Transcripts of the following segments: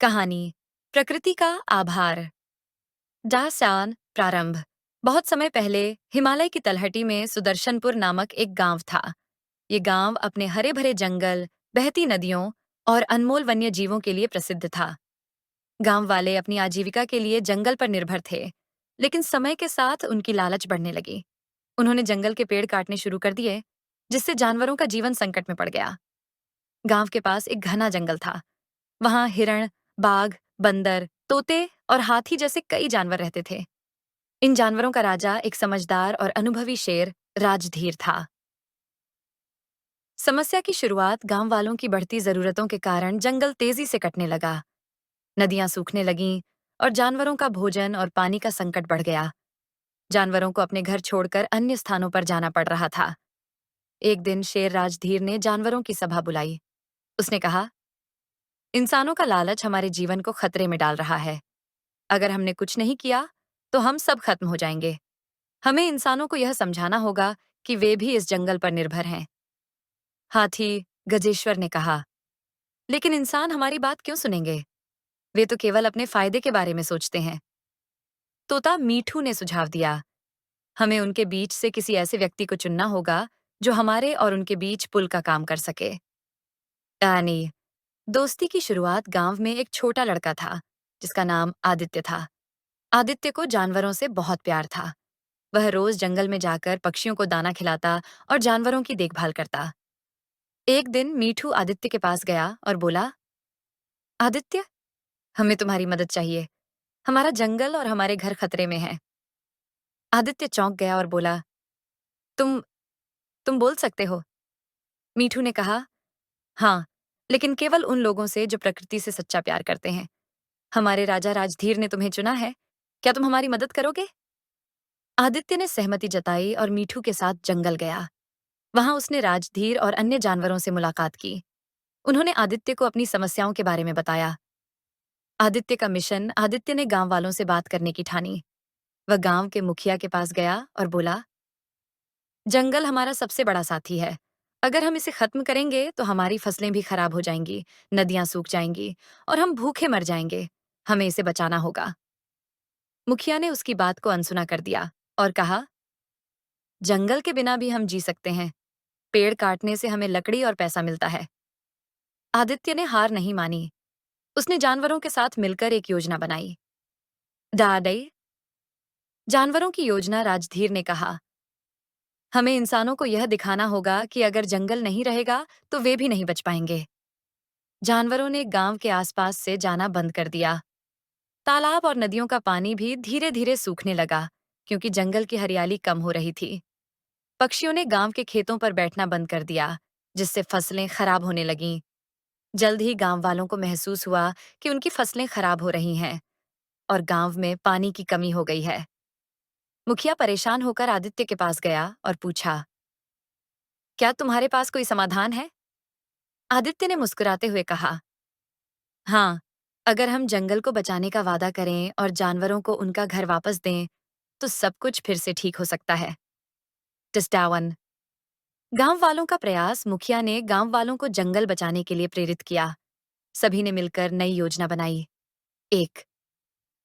कहानी प्रकृति का आभार। दास्तान प्रारंभ। बहुत समय पहले हिमालय की तलहटी में सुदर्शनपुर नामक एक गांव था। ये गांव अपने हरे भरे जंगल, बहती नदियों और अनमोल वन्य जीवों के लिए प्रसिद्ध था। गांव वाले अपनी आजीविका के लिए जंगल पर निर्भर थे, लेकिन समय के साथ उनकी लालच बढ़ने लगी। उन्होंने जंगल के पेड़ काटने शुरू कर दिए, जिससे जानवरों का जीवन संकट में पड़ गया। गांव के पास एक घना जंगल था। वहां हिरण, बाघ, बंदर, तोते और हाथी जैसे कई जानवर रहते थे। इन जानवरों का राजा एक समझदार और अनुभवी शेर राजधीर था। समस्या की शुरुआत गांव वालों की बढ़ती जरूरतों के कारण जंगल तेजी से कटने लगा। नदियां सूखने लगीं और जानवरों का भोजन और पानी का संकट बढ़ गया। जानवरों को अपने घर छोड़कर अन्य स्थानों पर जाना पड़ रहा था। एक दिन शेर राजधीर ने जानवरों की सभा बुलाई। उसने कहा, इंसानों का लालच हमारे जीवन को खतरे में डाल रहा है। अगर हमने कुछ नहीं किया तो हम सब खत्म हो जाएंगे। हमें इंसानों को यह समझाना होगा कि वे भी इस जंगल पर निर्भर हैं। हाथी गजेश्वर ने कहा, लेकिन इंसान हमारी बात क्यों सुनेंगे? वे तो केवल अपने फायदे के बारे में सोचते हैं। तोता मीठू ने सुझाव दिया, हमें उनके बीच से किसी ऐसे व्यक्ति को चुनना होगा जो हमारे और उनके बीच पुल का काम कर सके। कहानी। दोस्ती की शुरुआत गांव में एक छोटा लड़का था, जिसका नाम आदित्य था। आदित्य को जानवरों से बहुत प्यार था। वह रोज जंगल में जाकर पक्षियों को दाना खिलाता और जानवरों की देखभाल करता। एक दिन मीठू आदित्य के पास गया और बोला, आदित्य, हमें तुम्हारी मदद चाहिए। हमारा जंगल और हमारे घर खतरे में हैं। आदित्य चौंक गया और बोला, तुम तुम बोल सकते हो? मीठू ने कहा, हाँ, लेकिन केवल उन लोगों से जो प्रकृति से सच्चा प्यार करते हैं। हमारे राजा राजधीर ने तुम्हें चुना है। क्या तुम हमारी मदद करोगे? आदित्य ने सहमति जताई और मीठू के साथ जंगल गया। वहां उसने राजधीर और अन्य जानवरों से मुलाकात की। उन्होंने आदित्य को अपनी समस्याओं के बारे में बताया। आदित्य का मिशन आदित्य ने गांव वालों से बात करने की ठानी। वह गांव के मुखिया के पास गया और बोला, जंगल हमारा सबसे बड़ा साथी है। अगर हम इसे खत्म करेंगे तो हमारी फसलें भी खराब हो जाएंगी, नदियां सूख जाएंगी और हम भूखे मर जाएंगे। हमें इसे बचाना होगा। मुखिया ने उसकी बात को अनसुना कर दिया और कहा, जंगल के बिना भी हम जी सकते हैं। पेड़ काटने से हमें लकड़ी और पैसा मिलता है। आदित्य ने हार नहीं मानी। उसने जानवरों के साथ मिलकर एक योजना बनाई। दादई जानवरों की योजना। राजधीर ने कहा, हमें इंसानों को यह दिखाना होगा कि अगर जंगल नहीं रहेगा तो वे भी नहीं बच पाएंगे। जानवरों ने गांव के आसपास से जाना बंद कर दिया। तालाब और नदियों का पानी भी धीरे धीरे सूखने लगा, क्योंकि जंगल की हरियाली कम हो रही थी। पक्षियों ने गांव के खेतों पर बैठना बंद कर दिया, जिससे फसलें खराब होने लगीं। जल्द ही गांव वालों को महसूस हुआ कि उनकी फसलें खराब हो रही हैं और गांव में पानी की कमी हो गई है। मुखिया परेशान होकर आदित्य के पास गया और पूछा, क्या तुम्हारे पास कोई समाधान है? आदित्य ने मुस्कुराते हुए कहा, हाँ, अगर हम जंगल को बचाने का वादा करें और जानवरों को उनका घर वापस दें, तो सब कुछ फिर से ठीक हो सकता है। टिस्टावन। गांव वालों का प्रयास मुखिया ने गांव वालों को जंगल बचाने के लिए प्रेरित किया। सभी ने मिलकर नई योजना बनाई। एक,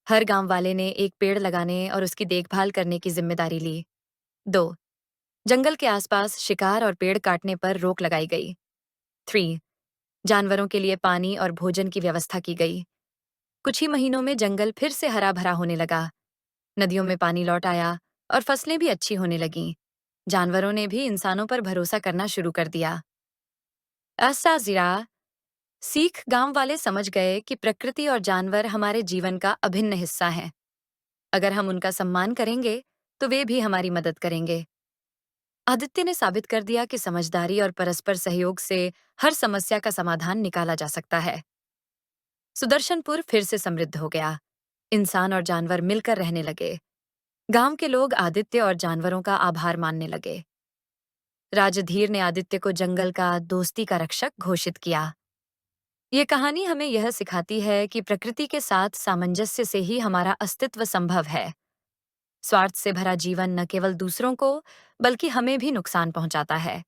हर गांव वाले ने एक पेड़ लगाने और उसकी देखभाल करने की जिम्मेदारी ली। 2, जंगल के आसपास शिकार और पेड़ काटने पर रोक लगाई गई। 3, जानवरों के लिए पानी और भोजन की व्यवस्था की गई। कुछ ही महीनों में जंगल फिर से हरा भरा होने लगा। नदियों में पानी लौट आया और फसलें भी अच्छी होने लगीं। जानवरों ने भी इंसानों पर भरोसा करना शुरू कर दिया। अस्ताजिरा सीख। गांव वाले समझ गए कि प्रकृति और जानवर हमारे जीवन का अभिन्न हिस्सा हैं। अगर हम उनका सम्मान करेंगे तो वे भी हमारी मदद करेंगे। आदित्य ने साबित कर दिया कि समझदारी और परस्पर सहयोग से हर समस्या का समाधान निकाला जा सकता है। सुदर्शनपुर फिर से समृद्ध हो गया। इंसान और जानवर मिलकर रहने लगे। गांव के लोग आदित्य और जानवरों का आभार मानने लगे। राजधीर ने आदित्य को जंगल का दोस्ती का रक्षक घोषित किया। ये कहानी हमें यह सिखाती है कि प्रकृति के साथ सामंजस्य से ही हमारा अस्तित्व संभव है। स्वार्थ से भरा जीवन न केवल दूसरों को, बल्कि हमें भी नुकसान पहुंचाता है।